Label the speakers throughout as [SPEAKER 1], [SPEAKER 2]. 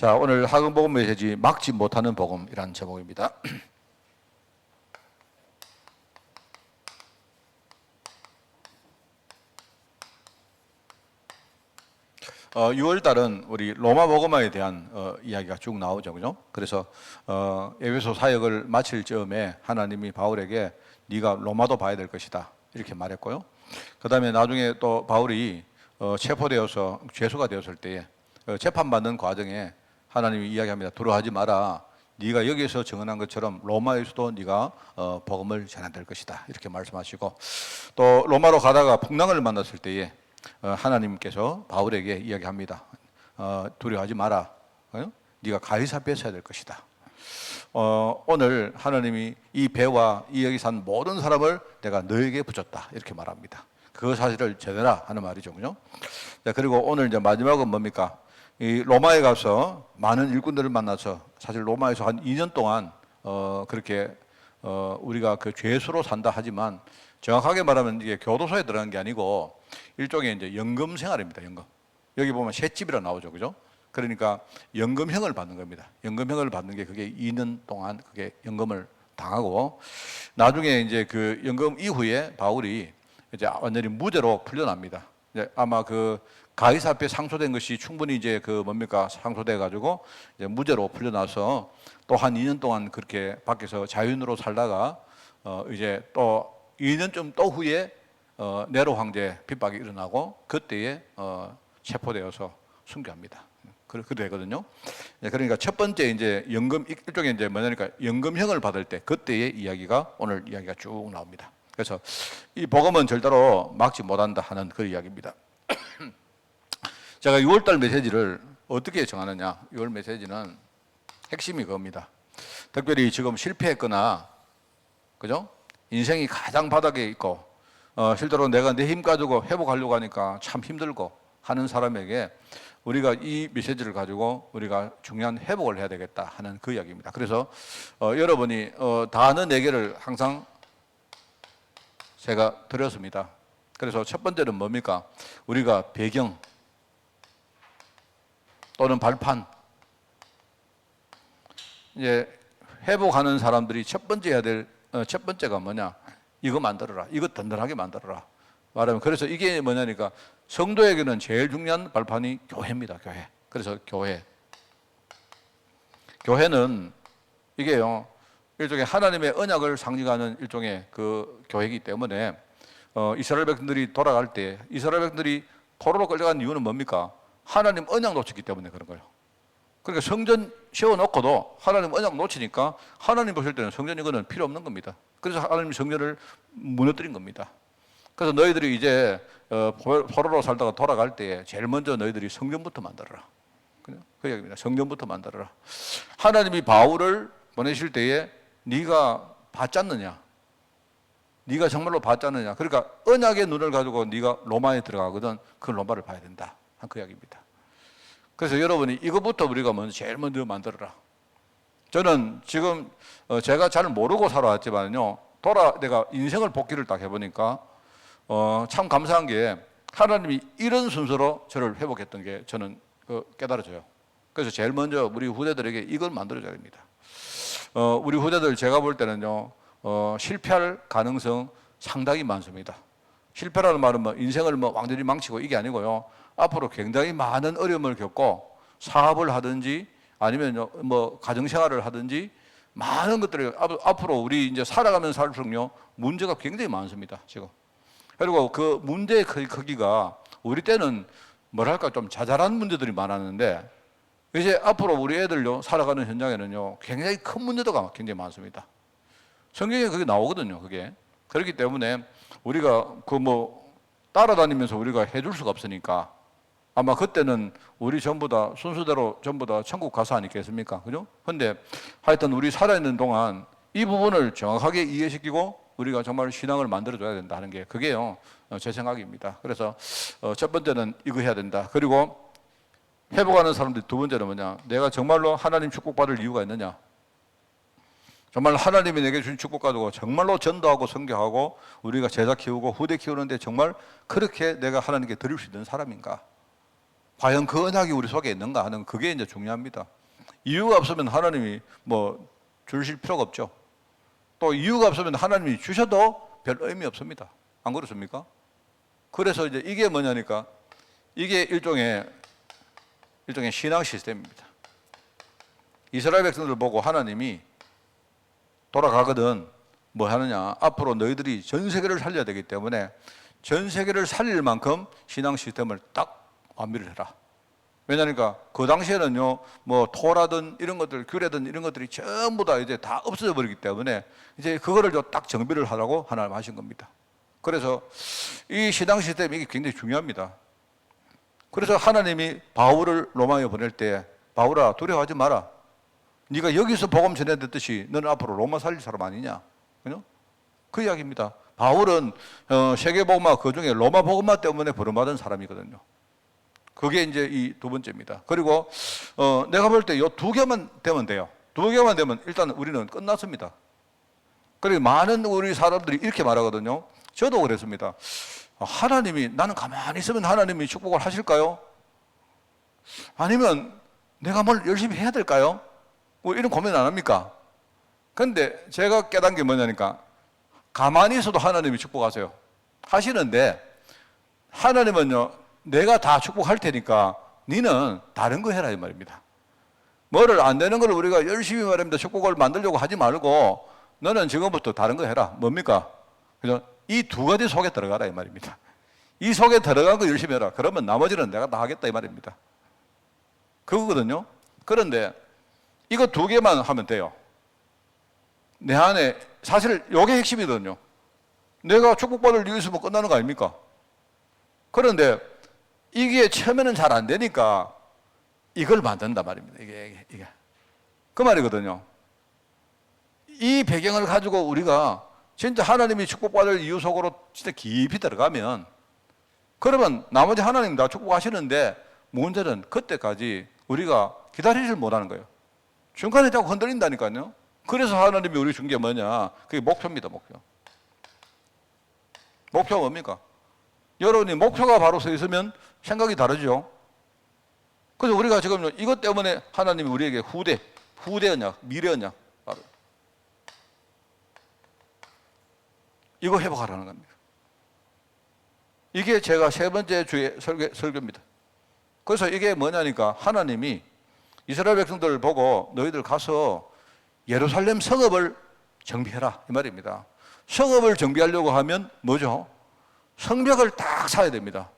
[SPEAKER 1] 자, 오늘 하금복음 메시지 막지 못하는 복음이라는 제목입니다. 6월 달은 우리 로마 복음화에 대한 이야기가 쭉 나오죠, 그죠? 그래서 에베소 사역을 마칠 즈음에 하나님이 바울에게 네가 로마도 봐야 될 것이다 이렇게 말했고요. 그 다음에 나중에 또 바울이 체포되어서 죄수가 되었을 때에 재판받는 과정에 하나님이 이야기합니다. 두려워하지 마라. 네가 여기에서 증언한 것처럼 로마에서도 네가 복음을 전해야 될 것이다 이렇게 말씀하시고, 또 로마로 가다가 풍랑을 만났을 때에 하나님께서 바울에게 이야기합니다. 두려워하지 마라. 네가 가이사 뺏어야 될 것이다. 오늘 하나님이 이 배와 이 여기 산 모든 사람을 내가 너에게 붙였다 이렇게 말합니다. 그 사실을 전해라 하는 말이죠, 그죠? 자, 그리고 오늘 이제 마지막은 뭡니까? 이 로마에 가서 많은 일꾼들을 만나서, 사실 로마에서 한 2년 동안 그렇게 우리가 그 죄수로 산다 하지만 정확하게 말하면 이게 교도소에 들어간 게 아니고 일종의 이제 연금 생활입니다. 연금. 여기 보면 셋집이라 나오죠, 그죠? 그러니까 연금형을 받는 겁니다. 연금형을 받는 게 그게 2년 동안 그게 연금을 당하고, 나중에 이제 그 연금 이후에 바울이 이제 완전히 무죄로 풀려납니다. 이제 아마 그 가이사 앞에 상소된 것이 충분히 이제 그 뭡니까 상소돼 가지고 이제 무죄로 풀려나서 또 한 2년 동안 그렇게 밖에서 자유인으로 살다가 이제 또 2년쯤 또 후에 네로 황제 핍박이 일어나고 그때에 체포되어서 순교합니다. 그렇게 되거든요. 그러니까 첫 번째 이제 연금 일종의 이제 뭐냐니까 연금형을 받을 때 그때의 이야기가 오늘 이야기가 쭉 나옵니다. 그래서 이 복음은 절대로 막지 못한다 하는 그 이야기입니다. 제가 6월달 메시지를 어떻게 정하느냐? 6월 메시지는 핵심이 그겁니다. 특별히 지금 실패했거나, 그죠? 인생이 가장 바닥에 있고, 실제로 내가 내 힘 가지고 회복하려고 하니까 참 힘들고 하는 사람에게 우리가 이 메시지를 가지고 우리가 중요한 회복을 해야 되겠다 하는 그 이야기입니다. 그래서 여러분이 다 아는 얘기를 항상 제가 드렸습니다. 그래서 첫 번째는 뭡니까? 우리가 배경 또는 발판, 이제 회복하는 사람들이 첫 번째 해야 될 첫 번째가 뭐냐? 이거 만들어라. 이거 든든하게 만들어라. 말하면 그래서 이게 뭐냐니까 성도에게는 제일 중요한 발판이 교회입니다. 교회. 그래서 교회는 이게요 일종의 하나님의 언약을 상징하는 일종의 그 교회이기 때문에 이스라엘 백성들이 돌아갈 때 이스라엘 백성들이 포로로 끌려간 이유는 뭡니까? 하나님 언약 놓쳤기 때문에 그런 거예요. 그러니까 성전 세워놓고도 하나님 언약 놓치니까 하나님 보실 때는 성전 이거는 필요 없는 겁니다. 그래서 하나님이 성전을 무너뜨린 겁니다. 그래서 너희들이 이제 포로로 살다가 돌아갈 때 제일 먼저 너희들이 성전부터 만들어라. 그 얘기입니다. 성전부터 만들어라. 하나님이 바울을 보내실 때에 네가 받지 않느냐? 네가 정말로 받지 않느냐? 그러니까 언약의 눈을 가지고 네가 로마에 들어가거든 그 로마를 봐야 된다. 그 이야기입니다. 그래서 여러분이 이것부터 우리가 제일 먼저 만들어라. 저는 지금 제가 잘 모르고 살아왔지만요, 내가 인생을 복귀를 딱 해보니까 참 감사한 게 하나님이 이런 순서로 저를 회복했던 게 저는 깨달아져요. 그래서 제일 먼저 우리 후대들에게 이걸 만들어줘야 됩니다. 우리 후대들 제가 볼 때는요, 실패할 가능성 상당히 많습니다. 실패라는 말은 뭐 인생을 완전히 망치고 이게 아니고요, 앞으로 굉장히 많은 어려움을 겪고 사업을 하든지 아니면 뭐 가정생활을 하든지 많은 것들이 앞으로 우리 이제 살아가면서 살수록요 문제가 굉장히 많습니다 지금. 그리고 그 문제의 크기가 우리 때는 뭐랄까 좀 자잘한 문제들이 많았는데 이제 앞으로 우리 애들요 살아가는 현장에는요 굉장히 큰 문제가 굉장히 많습니다. 성경에 그게 나오거든요. 그게 그렇기 때문에 우리가 따라다니면서 우리가 해줄 수가 없으니까 아마 그때는 우리 전부 다 순서대로 전부 다 천국 가서 아니겠습니까? 그죠? 근데 하여튼 우리 살아있는 동안 이 부분을 정확하게 이해시키고 우리가 정말 신앙을 만들어줘야 된다 하는 게 그게요, 제 생각입니다. 그래서 첫 번째는 이거 해야 된다. 그리고 회복하는 사람들 두 번째는 뭐냐? 내가 정말로 하나님 축복받을 이유가 있느냐? 정말 하나님이 내게 주신 축복 가지고 정말로 전도하고 선교하고 우리가 제자 키우고 후대 키우는데 정말 그렇게 내가 하나님께 드릴 수 있는 사람인가? 과연 그 언약이 우리 속에 있는가 하는 그게 이제 중요합니다. 이유가 없으면 하나님이 뭐 주실 필요가 없죠. 또 이유가 없으면 하나님이 주셔도 별 의미 없습니다. 안 그렇습니까? 그래서 이제 이게 뭐냐니까 이게 일종의 신앙 시스템입니다. 이스라엘 백성들 보고 하나님이 돌아가거든 뭐 하느냐, 앞으로 너희들이 전 세계를 살려야 되기 때문에 전 세계를 살릴 만큼 신앙 시스템을 딱 완비를 해라. 왜냐니까 그 당시에는요, 뭐 토라든 이런 것들, 규례든 이런 것들이 전부 다 이제 다 없어져 버리기 때문에 이제 그거를 딱 정비를 하라고 하나님 하신 겁니다. 그래서 이 신앙 시스템이 이게 굉장히 중요합니다. 그래서 하나님이 바울을 로마에 보낼 때 바울아 두려워하지 마라. 네가 여기서 복음 전해듣듯이 너는 앞으로 로마 살릴 사람 아니냐? 그죠? 그 이야기입니다. 바울은 세계복음화 그 중에 로마 복음화 때문에 부름받은 사람이거든요. 그게 이제 이 두 번째입니다. 그리고 내가 볼 때 이 두 개만 되면 돼요. 두 개만 되면 일단 우리는 끝났습니다. 그리고 많은 우리 사람들이 이렇게 말하거든요. 저도 그랬습니다. 하나님이 나는 가만히 있으면 하나님이 축복을 하실까요? 아니면 내가 뭘 열심히 해야 될까요? 뭐 이런 고민 안 합니까? 근데 제가 깨달은 게 뭐냐니까 가만히 있어도 하나님이 축복하세요. 하시는데 하나님은요 내가 다 축복할 테니까 너는 다른 거 해라 이 말입니다. 뭐를 안 되는 걸 우리가 열심히 말합니다. 축복을 만들려고 하지 말고 너는 지금부터 다른 거 해라. 뭡니까? 그죠? 이 두 가지 속에 들어가라 이 말입니다. 이 속에 들어간 거 열심히 해라. 그러면 나머지는 내가 다 하겠다 이 말입니다. 그거거든요. 그런데 이거 두 개만 하면 돼요. 내 안에 사실 이게 핵심이거든요. 내가 축복받을 이유 있으면 끝나는 거 아닙니까? 그런데 이게 처음에는 잘 안 되니까 이걸 만든단 말입니다. 이게. 그 말이거든요. 이 배경을 가지고 우리가 진짜 하나님이 축복받을 이유 속으로 진짜 깊이 들어가면 그러면 나머지 하나님 다 축복하시는데 문제는 그때까지 우리가 기다리질 못하는 거예요. 중간에 자꾸 흔들린다니까요. 그래서 하나님이 우리 준 게 뭐냐? 그게 목표입니다, 목표. 목표가 뭡니까? 여러분이 목표가 바로 서 있으면 생각이 다르죠. 그래서 우리가 지금 이것 때문에 하나님이 우리에게 후대 언약, 미래 언약, 바로 이거 회복하라는 겁니다. 이게 제가 세 번째 주의 설교입니다. 그래서 이게 뭐냐니까 하나님이 이스라엘 백성들을 보고 너희들 가서 예루살렘 성읍을 정비해라 이 말입니다. 성읍을 정비하려고 하면 뭐죠? 성벽을 딱 쌓아야 됩니다.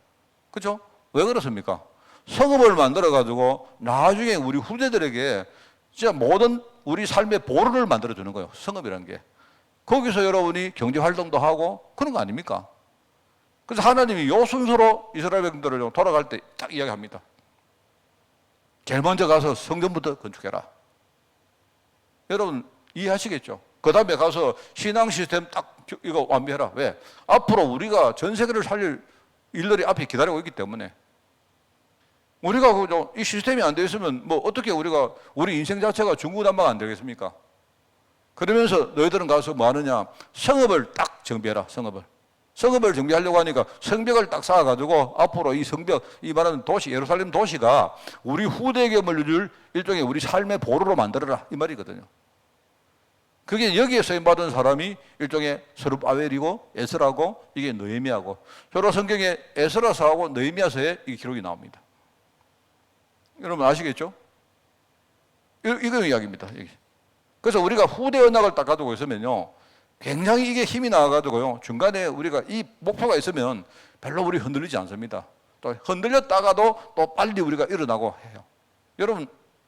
[SPEAKER 1] 그렇죠? 왜 그렇습니까? 성읍을 만들어 가지고 나중에 우리 후대들에게 진짜 모든 우리 삶의 보루를 만들어 주는 거예요. 성읍이라는 게. 거기서 여러분이 경제 활동도 하고 그런 거 아닙니까? 그래서 하나님이 요 순서로 이스라엘 백성들을 돌아갈 때 딱 이야기합니다. 제일 먼저 가서 성전부터 건축해라. 여러분 이해하시겠죠? 그 다음에 가서 신앙 시스템 딱 이거 완비해라. 왜? 앞으로 우리가 전 세계를 살릴 일들이 앞에 기다리고 있기 때문에 우리가 이 시스템이 안 되어 있으면 뭐 어떻게 우리 인생 자체가 중구난방 안 되겠습니까? 그러면서 너희들은 가서 뭐 하느냐? 성읍을 딱 정비해라. 성읍을 정비하려고 하니까 성벽을 딱 쌓아가지고 앞으로 이 성벽, 이 말하는 도시, 예루살렘 도시가 우리 후대에게 물려줄 일종의 우리 삶의 보루로 만들어라. 이 말이거든요. 그게 여기에 쓰임받은 사람이 일종의 스룹바벨이고 에스라고 이게 느헤미야고 저로 성경에 에스라서하고 느헤미야서에 이 기록이 나옵니다. 여러분 아시겠죠? 이거 이야기입니다. 그래서 우리가 후대 언약을 딱 가지고 있으면요. 굉장히 이게 힘이 나와가지고요. 중간에 우리가 이 목표가 있으면 별로 우리 흔들리지 않습니다. 또 흔들렸다가도 또 빨리 우리가 일어나고 해요. 여러분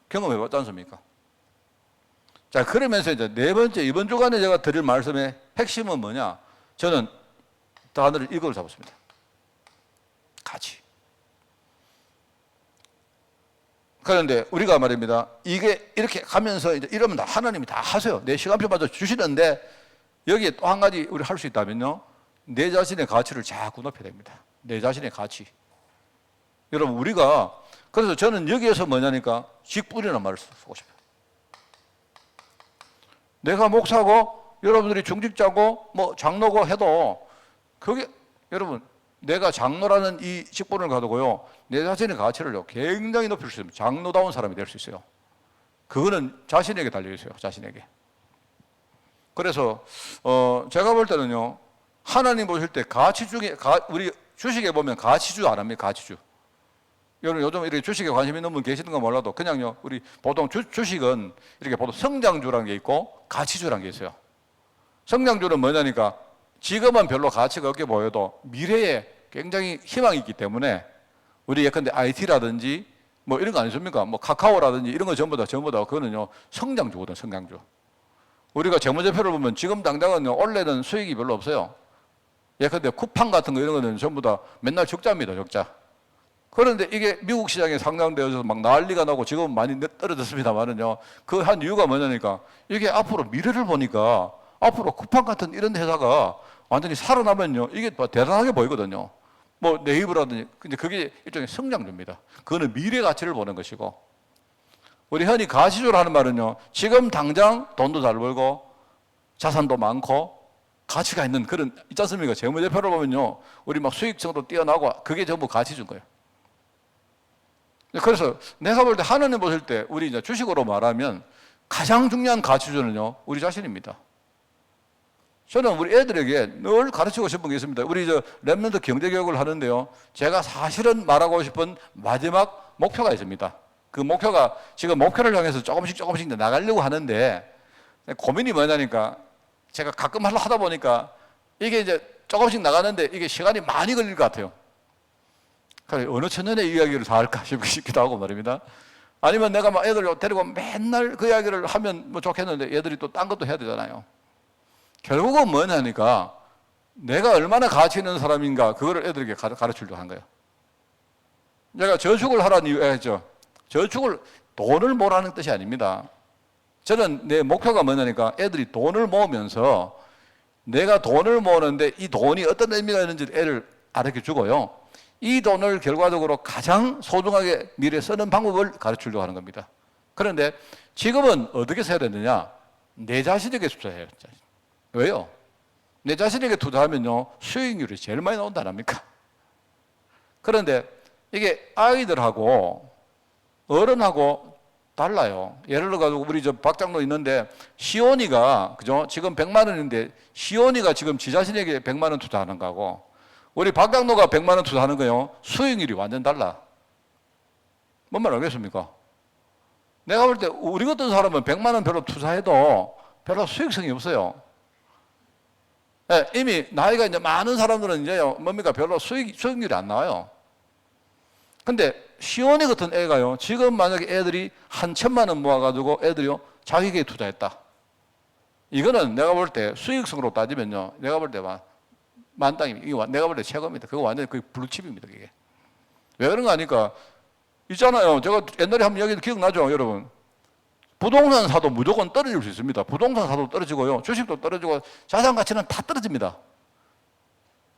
[SPEAKER 1] 경험해봤지 않습니까? 자, 그러면서 이제 네 번째, 이번 주간에 제가 드릴 말씀의 핵심은 뭐냐? 저는 단어를 이걸 잡았습니다. 가치. 그런데 우리가 말입니다. 이게 이렇게 가면서 이제 이러면 다 하나님이 다 하세요. 내 시간표마저 주시는데 여기에 또 한 가지 우리 할 수 있다면요. 내 자신의 가치를 자꾸 높여야 됩니다. 내 자신의 가치. 여러분, 우리가, 그래서 저는 여기에서 뭐냐니까 직분이라는 말을 쓰고 싶어요. 내가 목사고, 여러분들이 중직자고, 뭐 장로고 해도, 그게, 여러분, 내가 장로라는 이 직분을 가지고요, 내 자신의 가치를 굉장히 높일 수 있습니다. 장로다운 사람이 될 수 있어요. 그거는 자신에게 달려 있어요. 자신에게. 그래서 제가 볼 때는요, 하나님 보실 때 가치 중에 우리 주식에 보면 가치주 안 합니까? 가치주. 여러분 요즘 이렇게 주식에 관심 있는 분 계시는 건 몰라도 그냥요, 우리 보통 주식은 이렇게 보통 성장주라는 게 있고 가치주라는 게 있어요. 성장주는 뭐냐니까 지금은 별로 가치가 없게 보여도 미래에 굉장히 희망이 있기 때문에 우리 예컨대 IT라든지 뭐 이런 거 아니십니까? 뭐 카카오라든지 이런 거 전부 다 그거는요, 성장주거든, 성장주. 우리가 재무제표를 보면 지금 당장은 올해는 수익이 별로 없어요. 예컨대 쿠팡 같은 거 이런 거는 전부 다 맨날 적자입니다, 적자. 그런데 이게 미국 시장에 상장되어서 막 난리가 나고 지금 많이 떨어졌습니다만은요, 그 한 이유가 뭐냐니까 이게 앞으로 미래를 보니까 앞으로 쿠팡 같은 이런 회사가 완전히 살아나면요, 이게 대단하게 보이거든요. 뭐 네이버라든지. 근데 그게 일종의 성장주입니다. 그거는 미래 가치를 보는 것이고, 우리 흔히 가치주를 하는 말은요, 지금 당장 돈도 잘 벌고 자산도 많고 가치가 있는 그런 있지 않습니까? 재무제표를 보면요, 우리 막 수익성도 뛰어나고 그게 전부 가치주인 거예요. 그래서 내가 볼 때 하나님 보실 때 우리 이제 주식으로 말하면 가장 중요한 가치주는요, 우리 자신입니다. 저는 우리 애들에게 늘 가르치고 싶은 게 있습니다. 우리 랩런트 경제교육을 하는데요, 제가 사실은 말하고 싶은 마지막 목표가 있습니다. 그 목표가 지금 목표를 향해서 조금씩 나가려고 하는데 고민이 뭐냐니까 제가 가끔 하다 보니까 이게 이제 조금씩 나가는데 이게 시간이 많이 걸릴 것 같아요. 그래서 어느 천년의 이야기를 다 할까 싶기도 하고 말입니다. 아니면 내가 막 애들 데리고 맨날 그 이야기를 하면 뭐 좋겠는데 얘들이 또 딴 것도 해야 되잖아요. 결국은 뭐냐니까 내가 얼마나 가치 있는 사람인가 그거를 애들에게 가르치려고 한 거예요. 제가 저축을 하라는 이유가 있죠. 저축을 돈을 모으라는 뜻이 아닙니다. 저는 내 목표가 뭐냐니까 애들이 돈을 모으면서 내가 돈을 모으는데 이 돈이 어떤 의미가 있는지 애를 가르쳐 주고요, 이 돈을 결과적으로 가장 소중하게 미래에 쓰는 방법을 가르치려고 하는 겁니다. 그런데 지금은 어떻게 써야 되느냐? 내 자신에게 투자해요. 왜요? 내 자신에게 투자하면요, 수익률이 제일 많이 나온다 아닙니까? 그런데 이게 아이들하고 어른하고 달라요. 예를 들어 우리 박장로 있는데 시온이가 그죠? 지금 100만 원인데 시온이가 지금 지 자신에게 100만 원 투자하는 거고 우리 박장로가 100만 원 투자하는 거요, 수익률이 완전 달라. 뭔 말 알겠습니까? 내가 볼 때 우리 같은 사람은 100만 원 별로 투자해도 별로 수익성이 없어요. 네, 이미 나이가 이제 많은 사람들은 이제 뭡니까? 별로 수익률이 안 나와요. 근데 시온이 같은 애가요, 지금 만약에 애들이 한 1,000만 원 모아가지고 애들이요, 자기에게 투자했다. 이거는 내가 볼 때 수익성으로 따지면요, 내가 볼 때 만땅입니다. 내가 볼 때 최고입니다. 그거 완전히 거의 블루칩입니다, 그게. 왜 그런 거 아니까? 있잖아요. 제가 옛날에 한번 이야기 기억나죠, 여러분? 부동산 사도 무조건 떨어질 수 있습니다. 부동산 사도 떨어지고요, 주식도 떨어지고, 자산 가치는 다 떨어집니다.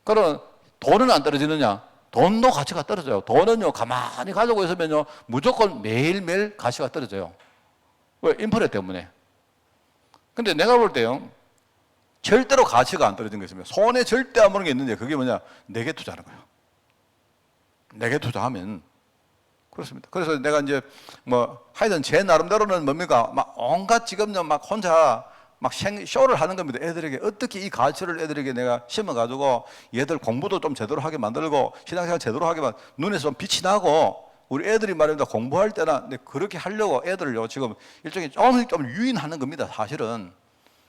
[SPEAKER 1] 그럼 돈은 안 떨어지느냐? 돈도 가치가 떨어져요. 돈은요, 가만히 가지고 있으면요, 무조건 매일매일 가치가 떨어져요. 왜? 인플레 때문에. 근데 내가 볼 때요, 절대로 가치가 안 떨어진 게 있습니다. 손에 절대 안 보는 게 있는데 그게 뭐냐? 내게 투자하는 거예요. 내게 투자하면 그렇습니다. 그래서 내가 이제 하여튼 제 나름대로는 뭡니까? 막 온갖 지금요 막 혼자 막 쇼를 하는 겁니다. 애들에게 어떻게 이 가치를 애들에게 내가 심어가지고 얘들 공부도 좀 제대로 하게 만들고 신앙생활 제대로 하게 눈에서 좀 빛이 나고 우리 애들이 말입니다. 공부할 때나 그렇게 하려고 애들을요 지금 일종의 좀 유인하는 겁니다. 사실은.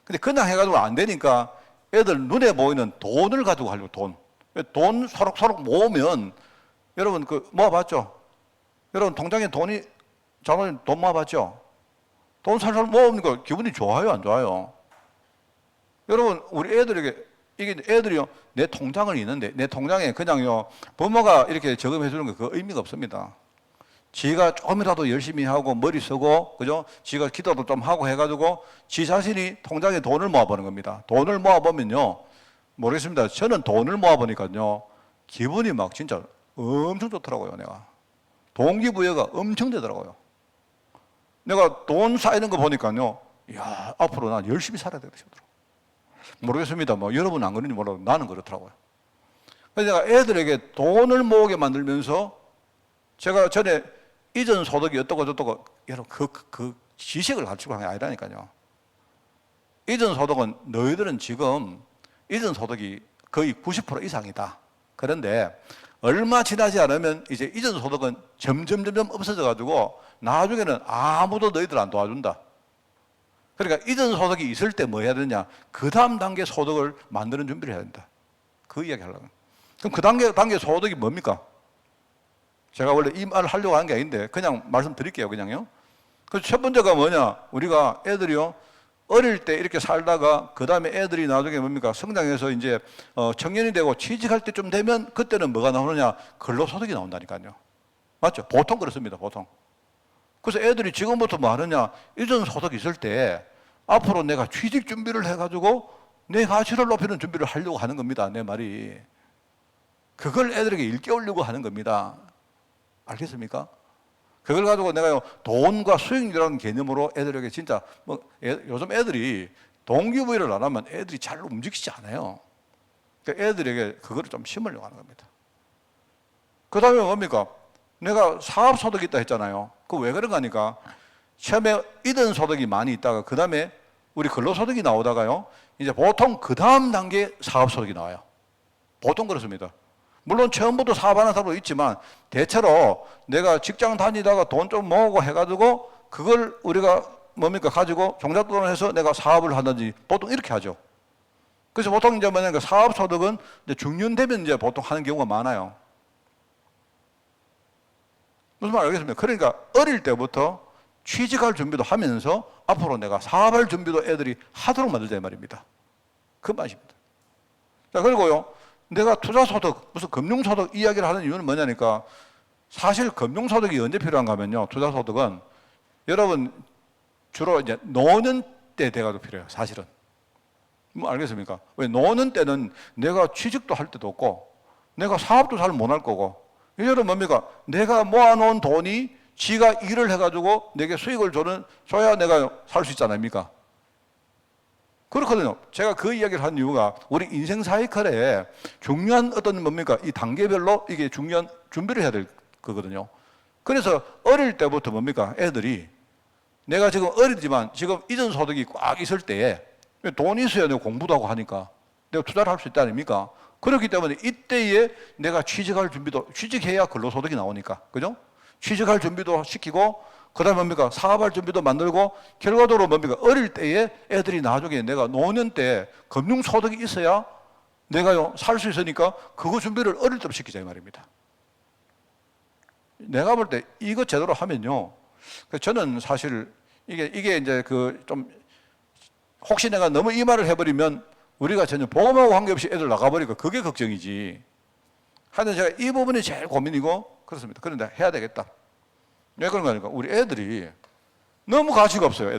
[SPEAKER 1] 근데 그냥 해가지고 안 되니까 애들 눈에 보이는 돈을 가지고 하려고 돈 소록소록 모으면 여러분 모아봤죠? 여러분 통장에 장모님 돈 모아봤죠? 돈 살살 모으니까 기분이 좋아요, 안 좋아요? 여러분 우리 애들에게 이게 애들이요 내 통장을 있는데 내 통장에 그냥요 부모가 이렇게 저금해 주는 거 그 의미가 없습니다. 지가 조금이라도 열심히 하고 머리 쓰고 그죠? 지가 기도도 좀 하고 해가지고 지 자신이 통장에 돈을 모아보는 겁니다. 돈을 모아보면요 모르겠습니다. 저는 돈을 모아보니까요 기분이 막 진짜 엄청 좋더라고요. 내가 동기부여가 엄청 되더라고요. 내가 돈 쌓이는 거 보니까요, 이야, 앞으로 난 열심히 살아야 되겠더라고요. 모르겠습니다. 여러분 안 그런지 몰라도 나는 그렇더라고요. 그래서 제가 애들에게 돈을 모으게 만들면서 제가 전에 이전 소득이 어떻고 저떻고 여러분 그 지식을 가르치고 하는 게 아니라니까요. 이전 소득은 너희들은 지금 이전 소득이 거의 90% 이상이다. 그런데 얼마 지나지 않으면 이제 이전 소득은 점점 없어져 가지고 나중에는 아무도 너희들 안 도와준다. 그러니까 이전 소득이 있을 때 뭐 해야 되냐? 그 다음 단계 소득을 만드는 준비를 해야 된다. 그 이야기 하려고. 그럼 그 단계 소득이 뭡니까? 제가 원래 이 말을 하려고 하는 게 아닌데 그냥 말씀드릴게요, 그냥요. 그래서 첫 번째가 뭐냐? 우리가 애들이요, 어릴 때 이렇게 살다가 그 다음에 애들이 나중에 뭡니까? 성장해서 이제 청년이 되고 취직할 때쯤 되면 그때는 뭐가 나오느냐? 근로소득이 나온다니까요. 맞죠? 보통 그렇습니다, 보통. 그래서 애들이 지금부터 뭐 하느냐? 이전 소득이 있을 때 앞으로 내가 취직 준비를 해가지고 내 가치를 높이는 준비를 하려고 하는 겁니다, 내 말이. 그걸 애들에게 일깨우려고 하는 겁니다. 알겠습니까? 그걸 가지고 내가 돈과 수익이라는 개념으로 애들에게 진짜 요즘 애들이 동기부여를 안 하면 애들이 잘 움직이지 않아요. 그러니까 애들에게 그거를 좀 심으려고 하는 겁니다. 그 다음에 뭡니까? 내가 사업소득이 있다 했잖아요. 그 왜 그런가 하니까 처음에 이전 소득이 많이 있다가 그 다음에 우리 근로소득이 나오다가요, 이제 보통 그 다음 단계 사업소득이 나와요. 보통 그렇습니다. 물론 처음부터 사업하는 사람도 있지만 대체로 내가 직장 다니다가 돈 좀 모으고 해가지고 그걸 우리가 뭡니까? 가지고 종잣돈을 해서 내가 사업을 하든지 보통 이렇게 하죠. 그래서 보통 이제 뭐냐면 사업 소득은 이제 중년 되면 이제 보통 하는 경우가 많아요. 무슨 말 알겠습니까? 그러니까 어릴 때부터 취직할 준비도 하면서 앞으로 내가 사업할 준비도 애들이 하도록 만들자 이 말입니다. 그 맛입니다. 자, 그리고요, 내가 투자소득, 무슨 금융소득 이야기를 하는 이유는 뭐냐니까, 사실 금융소득이 언제 필요한가 하면요, 투자소득은 여러분 주로 이제 노년 때 돼가지고 필요해요, 사실은. 뭐 알겠습니까? 왜? 노년 때는 내가 취직도 할 때도 없고, 내가 사업도 잘 못 할 거고, 여러분 뭡니까? 내가 모아놓은 돈이 지가 일을 해가지고 내게 수익을 줘야 내가 살 수 있지 않습니까? 그렇거든요. 제가 그 이야기를 한 이유가 우리 인생 사이클에 중요한 어떤 뭡니까? 이 단계별로 이게 중요한 준비를 해야 될 거거든요. 그래서 어릴 때부터 뭡니까? 애들이 내가 지금 어리지만 지금 이전 소득이 꽉 있을 때에 돈이 있어야 내가 공부도 하고 하니까 내가 투자를 할 수 있다 아닙니까? 그렇기 때문에 이때에 내가 취직할 준비도, 취직해야 근로소득이 나오니까. 그죠? 취직할 준비도 시키고 그 다음에 뭡니까? 사업할 준비도 만들고 결과적으로 뭡니까? 어릴 때에 애들이 나중에 내가 노년 때 금융소득이 있어야 내가요 살 수 있으니까 그거 준비를 어릴 때부터 시키자 이 말입니다. 내가 볼 때 이거 제대로 하면요, 저는 사실 이게 이제 그 좀 혹시 내가 너무 이 말을 해버리면 우리가 전혀 보험하고 관계없이 애들 나가버리고 그게 걱정이지. 하여튼 제가 이 부분이 제일 고민이고 그렇습니다. 그런데 해야 되겠다. 왜 그런가 하니까 우리 애들이 너무 가치가 없어요.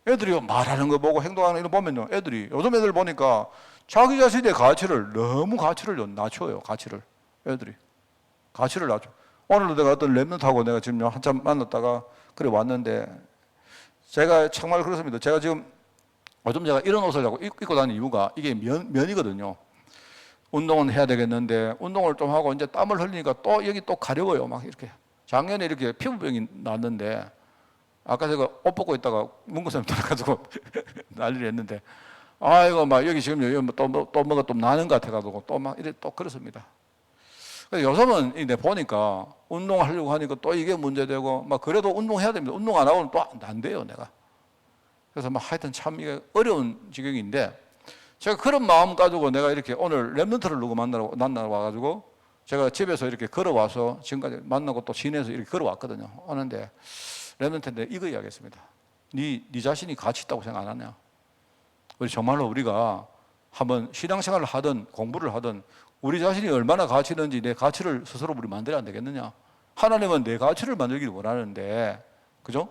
[SPEAKER 1] 애들이 말하는 거 보고 행동하는 거 보면요, 애들이 요즘 애들 보니까 자기 자신의 가치를 너무 낮춰요. 애들이 가치를 낮춰. 오늘도 내가 어떤 랩런트하고 내가 지금 한참 만났다가 그래 왔는데 제가 정말 그렇습니다. 제가 지금 요즘 제가 이런 옷을 입고 다니는 이유가 이게 면이거든요. 운동은 해야 되겠는데 운동을 좀 하고 이제 땀을 흘리니까 또 여기 또 가려워요. 막 이렇게. 작년에 이렇게 피부병이 났는데 아까 제가 옷 벗고 있다가 문구쌤 들어가지고 난리를 했는데 아이고 막 여기 지금 또 뭐가 또 나는 것 같아가지고 또 막 이래 또 그렇습니다. 요즘은 내 보니까 운동하려고 하니까 또 이게 문제되고 막 그래도 운동해야 됩니다. 운동 안 하고는 또 안 돼요, 내가. 그래서 막 하여튼 참 이게 어려운 지경인데 제가 그런 마음 가지고 내가 이렇게 오늘 랩런트를 누구 만나러 와가지고 제가 집에서 이렇게 걸어와서 지금까지 만나고 또 시내에서 이렇게 걸어왔거든요. 오는데 랩런트인데 이거 이야기했습니다. 네 자신이 가치 있다고 생각 안 하냐? 우리 정말로 우리가 한번 신앙생활을 하든 공부를 하든 우리 자신이 얼마나 가치 있는지 내 가치를 스스로 우리 만들어야 안 되겠느냐? 하나님은 내 가치를 만들기를 원하는데, 그죠?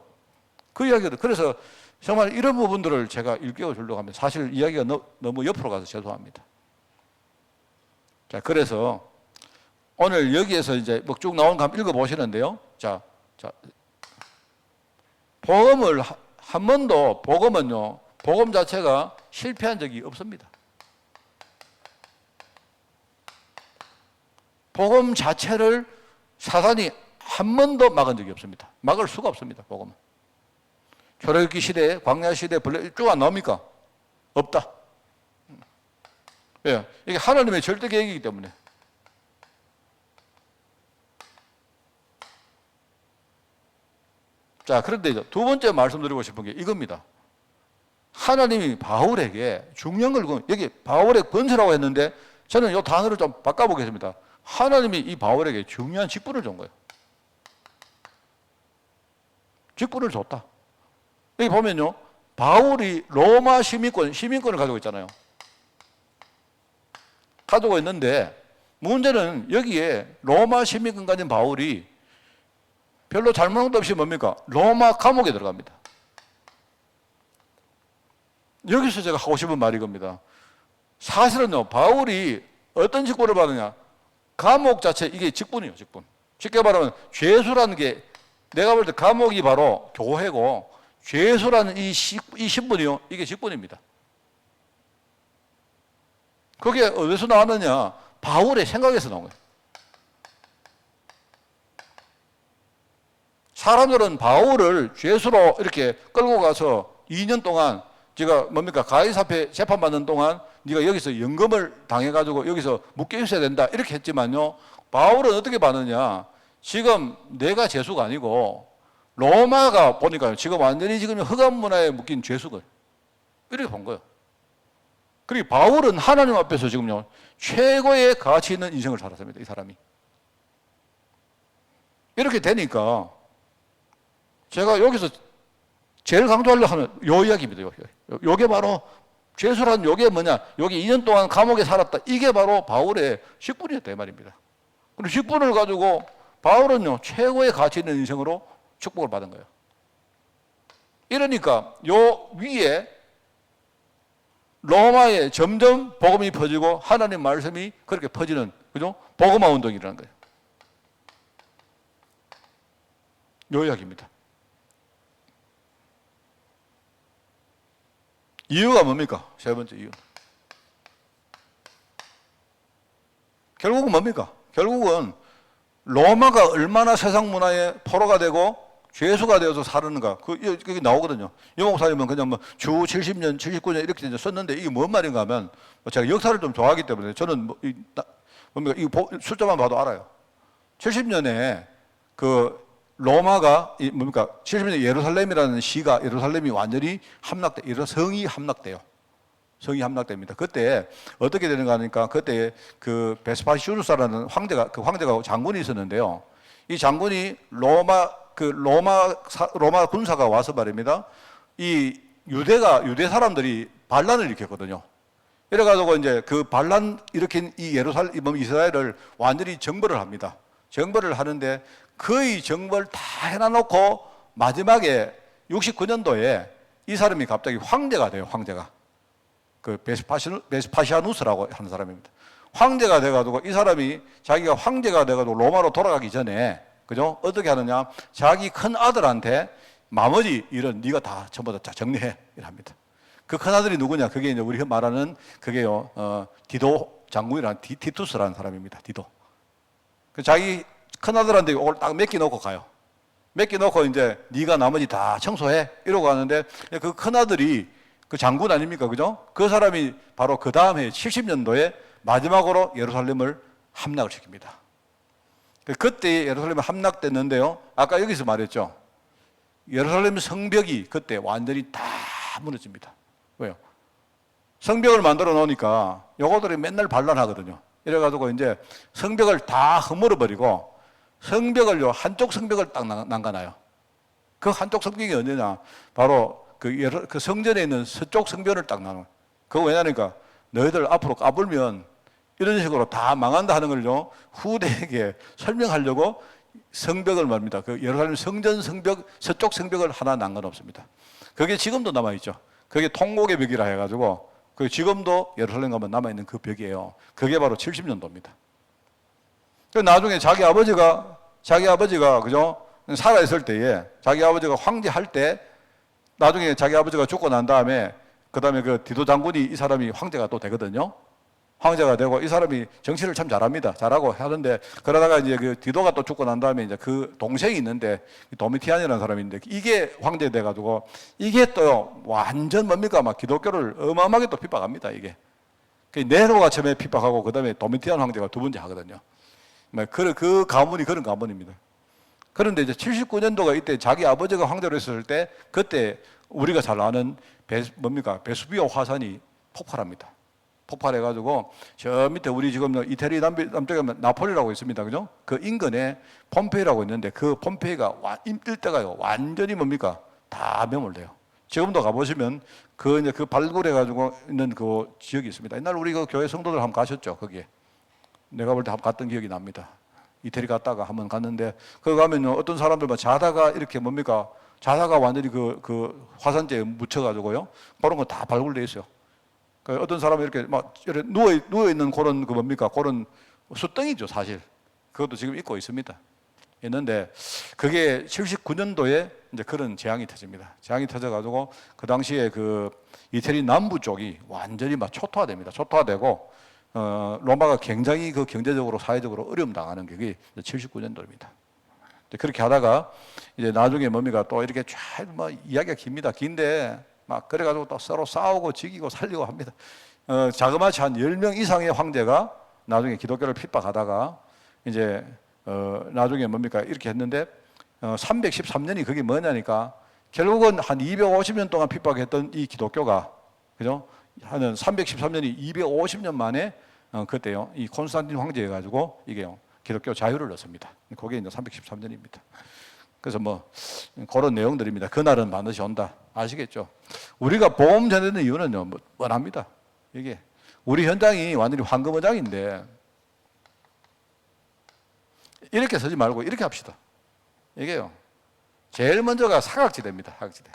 [SPEAKER 1] 그 이야기거든. 그래서 정말 이런 부분들을 제가 일깨워 주려고 합니다. 사실 이야기가 너무 옆으로 가서 죄송합니다. 자, 그래서 오늘 여기에서 이제 뭐 쭉 나온 거 한번 읽어보시는데요. 자, 복음을 한 번도 복음은요, 복음 자체가 실패한 적이 없습니다. 복음 자체를 사단이 한 번도 막은 적이 없습니다. 막을 수가 없습니다. 복음은. 출애굽기 시대, 광야 시대 쭉 안 나옵니까? 없다. 예, 이게 하나님의 절대 계획이기 때문에. 자, 그런데 이제 두 번째 말씀드리고 싶은 게 이겁니다. 하나님이 바울에게 중요한 걸, 여기 바울의 번제라고 했는데 저는 이 단어를 좀 바꿔보겠습니다. 하나님이 이 바울에게 중요한 직분을 준 거예요. 직분을 줬다. 여기 보면요, 바울이 로마 시민권을 가지고 있잖아요. 가지고 있는데 문제는 여기에 로마 시민권 가진 바울이 별로 잘못한 것도 없이 뭡니까? 로마 감옥에 들어갑니다. 여기서 제가 하고 싶은 말이 이겁니다. 사실은요, 바울이 어떤 직분을 받느냐? 감옥 자체, 이게 직분이에요, 직분. 쉽게 말하면 죄수라는 게, 내가 볼 때 감옥이 바로 교회고, 죄수라는 이 신분이요, 이게 직분입니다. 그게 어디서 나왔느냐? 바울의 생각에서 나온 거예요. 사람들은 바울을 죄수로 이렇게 끌고 가서 2년 동안, 제가 뭡니까? 가이사페 재판받는 동안 네가 여기서 연금을 당해가지고 여기서 묶여 있어야 된다, 이렇게 했지만요, 바울은 어떻게 봤느냐? 지금 내가 죄수가 아니고 로마가 보니까요, 지금 완전히 지금 흑암 문화에 묶인 죄수걸, 이렇게 본 거예요. 그리고 바울은 하나님 앞에서 지금요, 최고의 가치 있는 인생을 살았습니다, 이 사람이. 이렇게 되니까 제가 여기서 제일 강조하려고 하는 요 이야기입니다. 요게 바로 죄수란, 요게 뭐냐, 여기 2년 동안 감옥에 살았다, 이게 바로 바울의 직분이었다, 이 말입니다. 그리고 직분을 가지고 바울은요, 최고의 가치 있는 인생으로 축복을 받은 거예요. 이러니까 요 위에 로마에 점점 복음이 퍼지고 하나님 말씀이 그렇게 퍼지는, 그죠? 복음화 운동이라는 거예요. 요 이야기입니다. 이유가 뭡니까? 세 번째 이유. 결국은 뭡니까? 결국은 로마가 얼마나 세상 문화의 포로가 되고 죄수가 되어서 사는가, 그게 나오거든요. 영목사님은 그냥 뭐 주 70년, 79년 이렇게 썼는데 이게 뭔 말인가 하면, 제가 역사를 좀 좋아하기 때문에 저는 뭡니까? 이 숫자만 봐도 알아요. 70년에 그 로마가 뭡니까? 70년에 예루살렘이라는 시가, 예루살렘이 완전히 성이 함락돼요. 성이 함락됩니다. 그때 어떻게 되는가 하니까, 그때 그 베스파시우스라는 황제가 장군이 있었는데요. 이 장군이 로마 군사가 와서 말입니다, 이 유대 사람들이 반란을 일으켰거든요. 이래가지고 이제 그 반란 일으킨 이 이스라엘을 완전히 정벌을 합니다. 정벌을 하는데 거의 정벌 다 해놔놓고 마지막에 69년도에 이 사람이 갑자기 황제가 돼요. 황제가. 그 베스파시아누스라고 하는 사람입니다. 황제가 돼가지고 이 사람이 자기가 황제가 돼가지고 로마로 돌아가기 전에, 그죠? 어떻게 하느냐? 자기 큰 아들한테 나머지 일은 네가 다 전부 다 정리해, 이랍니다. 그 큰 아들이 누구냐? 그게 이제 우리가 말하는 그게요, 디도 장군이라는 티투스라는 사람입니다. 디도. 자기 큰 아들한테 이걸 딱 맡겨놓고 가요. 맡겨놓고 이제 네가 나머지 다 청소해, 이러고 가는데, 그 큰 아들이 그 장군 아닙니까? 그죠? 그 사람이 바로 그 다음 해 70년도에 마지막으로 예루살렘을 함락을 시킵니다. 그때 예루살렘이 함락됐는데요, 아까 여기서 말했죠. 예루살렘 성벽이 그때 완전히 다 무너집니다. 왜요? 성벽을 만들어 놓으니까 요거들이 맨날 반란하거든요. 이래가지고 이제 성벽을 다 허물어버리고 성벽을요, 한쪽 성벽을 딱 남겨놔요. 그 한쪽 성벽이 언제냐? 바로 그 성전에 있는 서쪽 성벽을 딱 나눠요. 그거 왜냐니까 너희들 앞으로 까불면 이런 식으로 다 망한다 하는 걸요, 후대에게 설명하려고 성벽을 말입니다. 그 예루살렘 성전 성벽, 서쪽 성벽을 하나 남겨놓습니다. 그게 지금도 남아있죠. 그게 통곡의 벽이라 해가지고, 그 지금도 예루살렘 가면 남아있는 그 벽이에요. 그게 바로 70년도입니다. 나중에 자기 아버지가, 그죠? 살아있을 때에, 자기 아버지가 황제할 때, 나중에 자기 아버지가 죽고 난 다음에, 그 다음에 그 디도 장군이 이 사람이 황제가 또 되거든요. 황제가 되고, 이 사람이 정치를 참 잘합니다. 잘하고 하는데, 그러다가 이제 그 디도가 또 죽고 난 다음에 이제 그 동생이 있는데, 도미티안이라는 사람인데, 이게 황제 돼가지고, 이게 또 완전 뭡니까? 막 기독교를 어마어마하게 또 핍박합니다, 이게. 네로가 처음에 핍박하고, 그 다음에 도미티안 황제가 두 번째 하거든요. 그 가문이 그런 가문입니다. 그런데 이제 79년도가 이때 자기 아버지가 황제로 있었을 때, 그때 우리가 잘 아는 베수비오 화산이 폭발합니다. 폭발해가지고 저 밑에 우리 지금 이태리 남쪽에 나폴리라고 있습니다, 그죠? 그 인근에 폼페이라고 있는데 그 폼페이가 일대가요 완전히 다 매몰돼요. 지금도 가보시면 그 발굴해가지고 있는 그 지역이 있습니다. 옛날 우리 그 교회 성도들 한번 가셨죠, 거기에? 내가 볼 때 한번 갔던 기억이 납니다. 이태리 갔다가 한번 갔는데 거기 가면 어떤 사람들만 자다가 이렇게 자다가 완전히 그 화산재에 묻혀가지고요, 그런 거 다 발굴돼 있어요. 어떤 사람이 이렇게 누워 있는 그런 그런 숯덩이죠, 사실. 그것도 지금 있고 있습니다. 있는데 그게 79년도에 이제 그런 재앙이 터집니다. 재앙이 터져가지고 그 당시에 그 이태리 남부 쪽이 완전히 초토화됩니다. 초토화되고 로마가 굉장히 그 경제적으로 사회적으로 어려움 당하는 게 79년도입니다. 그렇게 하다가 이제 나중에 또 이렇게 쫙 이야기가 깁니다. 긴데 그래가지고 또 서로 싸우고 지기고 살리고 합니다. 자그마치 한 10명 이상의 황제가 나중에 기독교를 핍박하다가 이제 나중에 이렇게 했는데 313년이 그게 뭐냐니까 결국은 한 250년 동안 핍박했던 이 기독교가, 그죠? 한 313년이 250년 만에 그때요 이 콘스탄틴 황제 해가지고 이게요 기독교 자유를 얻습니다. 그게 이제 313년입니다. 그래서 그런 내용들입니다. 그날은 반드시 온다. 아시겠죠? 우리가 복음 전하는 이유는요, 뻔합니다. 이게 우리 현장이 완전히 황금어장인데 이렇게 서지 말고 이렇게 합시다. 이게요, 제일 먼저가 사각지대입니다. 사각지대.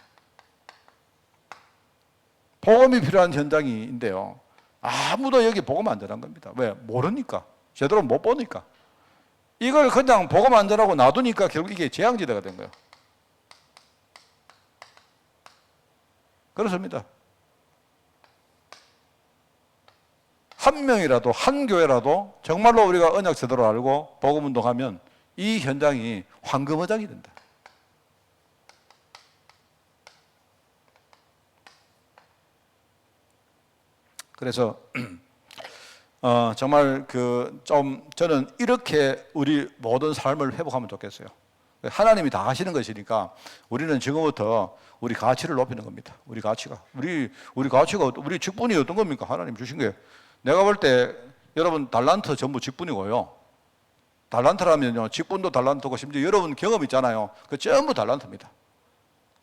[SPEAKER 1] 복음이 필요한 현장인데요, 아무도 여기 복음 안 전한 겁니다. 왜? 모르니까. 제대로 못 보니까. 이걸 그냥 복음 안 전하고 놔두니까 결국 이게 재앙지대가 된 거예요. 그렇습니다. 한 명이라도, 한 교회라도 정말로 우리가 언약 제대로 알고 복음 운동하면 이 현장이 황금어장이 된다. 그래서 정말 저는 이렇게 우리 모든 삶을 회복하면 좋겠어요. 하나님이 다 하시는 것이니까 우리는 지금부터 우리 가치를 높이는 겁니다. 우리 가치가 우리 직분이 어떤 겁니까? 하나님 주신 게, 내가 볼 때 여러분 달란트 전부 직분이고요. 달란트라면요, 직분도 달란트고 심지어 여러분 경험 있잖아요. 그 전부 달란트입니다.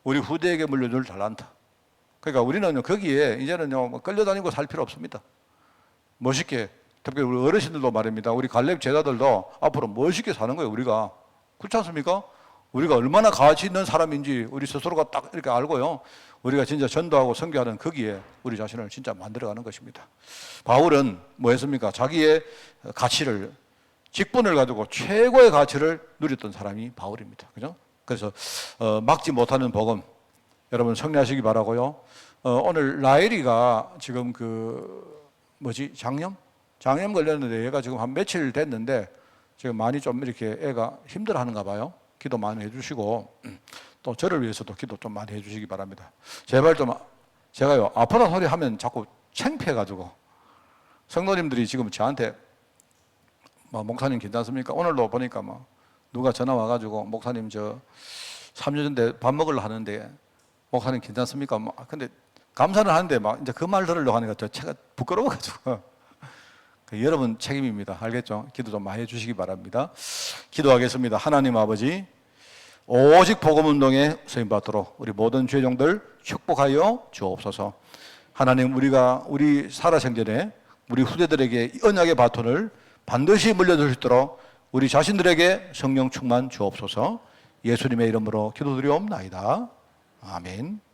[SPEAKER 1] 우리 후대에게 물려줄 달란트. 그러니까 우리는 거기에 이제는요 끌려다니고 살 필요 없습니다. 멋있게, 특히 우리 어르신들도 말입니다. 우리 갈렙 제자들도 앞으로 멋있게 사는 거예요, 우리가. 그렇지 않습니까? 우리가 얼마나 가치 있는 사람인지 우리 스스로가 딱 이렇게 알고요, 우리가 진짜 전도하고 선교하는 거기에 우리 자신을 진짜 만들어가는 것입니다. 바울은 뭐 했습니까? 자기의 가치를, 직분을 가지고 최고의 가치를 누렸던 사람이 바울입니다. 그죠? 그래서 막지 못하는 복음, 여러분 성례하시기 바라고요. 오늘 라엘이가 지금 장염 걸렸는데 얘가 지금 한 며칠 됐는데 지금 많이 좀 이렇게 애가 힘들어하는가 봐요. 기도 많이 해주시고 또 저를 위해서도 기도 좀 많이 해주시기 바랍니다. 제발 제가요 아프다 소리 하면 자꾸 창피해가지고 성도님들이 지금 저한테 목사님 괜찮습니까? 오늘도 보니까 누가 전화 와가지고 목사님 3년 전에 밥 먹으려 하는데 목사님 괜찮습니까? 근데 감사는 하는데 이제 그 말 들으려고 하니까 제가 부끄러워가지고. 여러분 책임입니다. 알겠죠? 기도 좀 많이 해주시기 바랍니다. 기도하겠습니다. 하나님 아버지, 오직 복음운동에 쓰임받도록 우리 모든 죄종들 축복하여 주옵소서. 하나님, 우리 살아생전에 우리 후대들에게 언약의 바톤을 반드시 물려줄 수 있도록 우리 자신들에게 성령 충만 주옵소서. 예수님의 이름으로 기도드리옵나이다. 아멘.